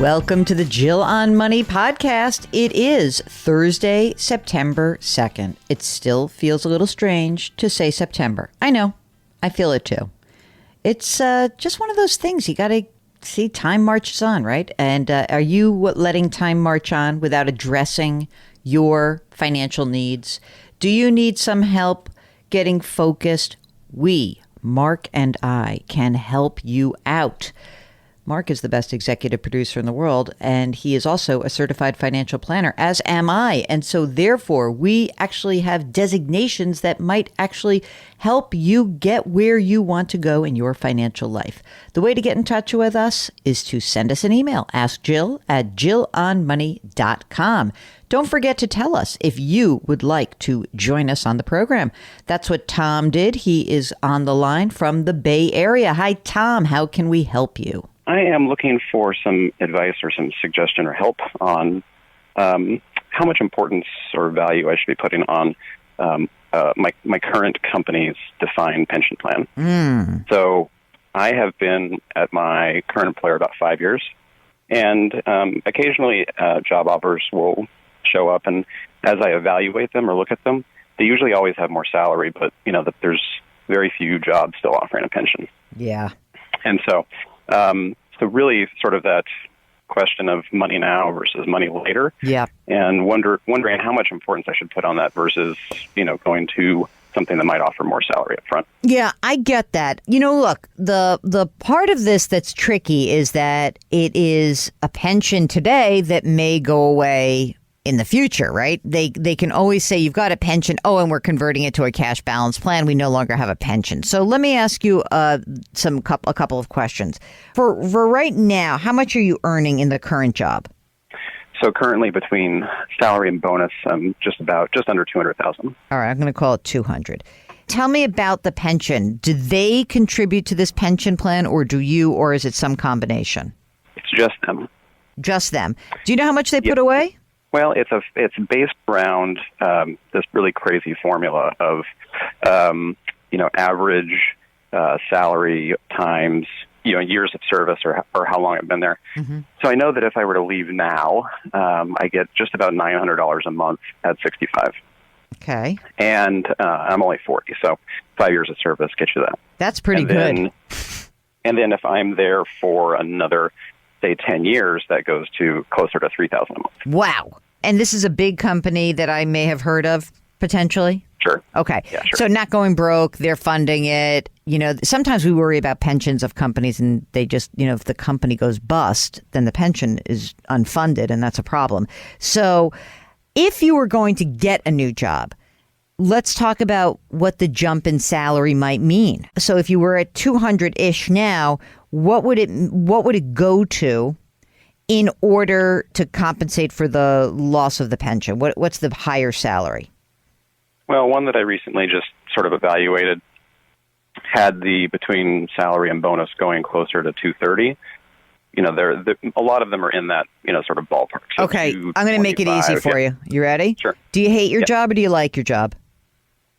Welcome to the Jill on Money podcast. It is Thursday, September 2nd. It still feels a little strange to say September. I know. I feel it too. It's just one of those things. You got to see time marches on, right? And are you letting time march on without addressing your financial needs? Do you need some help getting focused? We, Mark and I, can help you out. Mark is the best executive producer in the world, and he is also a certified financial planner, as am I. And so therefore, we actually have designations that might actually help you get where you want to go in your financial life. The way to get in touch with us is to send us an email. Ask Jill at jillonmoney.com. Don't forget to tell us if you would like to join us on the program. That's what Tom did. He is on the line from the Bay Area. Hi, Tom. How can we help you? I am looking for some advice or some suggestion or help on how much importance or value I should be putting on my current company's defined pension plan. So I have been at my current employer about 5 years, and occasionally job offers will show up, and as I evaluate them or look at them, they usually always have more salary, but there's very few jobs still offering a pension. Yeah. And so really sort of that question of money now versus money later. Yeah. And wondering how much importance I should put on that versus, going to something that might offer more salary up front. Yeah, I get that. Look, the part of this that's tricky is that it is a pension today that may go away in the future, right? They can always say you've got a pension. Oh, and we're converting it to a cash balance plan. We no longer have a pension. So let me ask you a couple of questions. For right now, how much are you earning in the current job? So currently between salary and bonus, I'm just under $200,000. All right, I'm going to call it 200. Tell me about the pension. Do they contribute to this pension plan, or do you, or is it some combination? It's just them. Just them. Do you know how much they put away? Well, it's based around this really crazy formula of average salary times years of service or how long I've been there. Mm-hmm. So I know that if I were to leave now, I get just about $900 a month at 65. Okay. And I'm only 40, so 5 years of service gets you that. That's pretty good. And then if I'm there for another, say, 10 years, that goes to closer to $3,000 a month. Wow. And this is a big company that I may have heard of, potentially? Sure. Okay. Yeah, sure. So not going broke, they're funding it. Sometimes we worry about pensions of companies and they just, if the company goes bust, then the pension is unfunded and that's a problem. So if you were going to get a new job, let's talk about what the jump in salary might mean. So if you were at 200-ish now, what would it go to in order to compensate for the loss of the pension? What's the higher salary? Well, one that I recently just sort of evaluated had the between salary and bonus going closer to 230. A lot of them are in that sort of ballpark. So okay, I'm going to make it easy for you. You ready? Sure. Do you hate your job or do you like your job?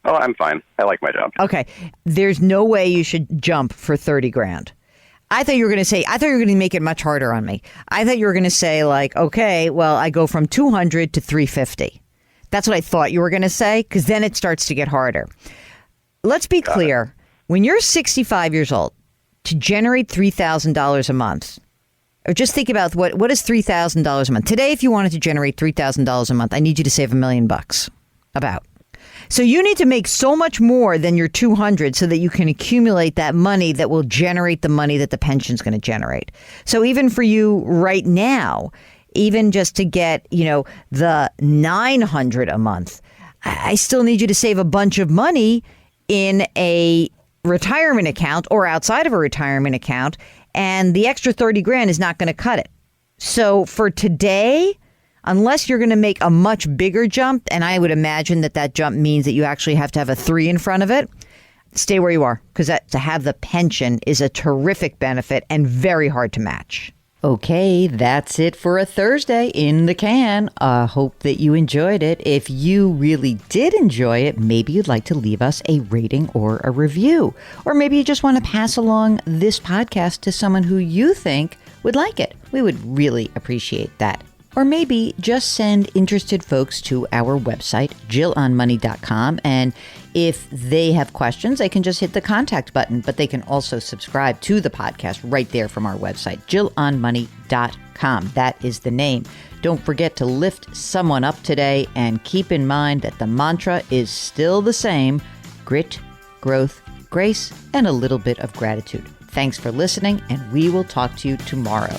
Oh, I'm fine. I like my job. Okay. There's no way you should jump for 30 grand. I thought you were going to make it much harder on me. I thought you were going to say okay, well, I go from 200 to 350. That's what I thought you were going to say, because then it starts to get harder. Let's be clear. When you're 65 years old, to generate $3,000 a month, or just think about what is $3,000 a month. Today, if you wanted to generate $3,000 a month, I need you to save $1 million about. So you need to make so much more than your 200 so that you can accumulate that money that will generate the money that the pension's going to generate. So even for you right now, even just to get, the 900 a month, I still need you to save a bunch of money in a retirement account or outside of a retirement account. And the extra 30 grand is not going to cut it. So for today, unless you're going to make a much bigger jump, and I would imagine that jump means that you actually have to have a 3 in front of it, stay where you are, because to have the pension is a terrific benefit and very hard to match. Okay, that's it for a Thursday in the can. Hope that you enjoyed it. If you really did enjoy it, maybe you'd like to leave us a rating or a review. Or maybe you just want to pass along this podcast to someone who you think would like it. We would really appreciate that. Or maybe just send interested folks to our website, JillOnMoney.com, and if they have questions, they can just hit the contact button, but they can also subscribe to the podcast right there from our website, JillOnMoney.com. That is the name. Don't forget to lift someone up today, and keep in mind that the mantra is still the same: grit, growth, grace, and a little bit of gratitude. Thanks for listening, and we will talk to you tomorrow.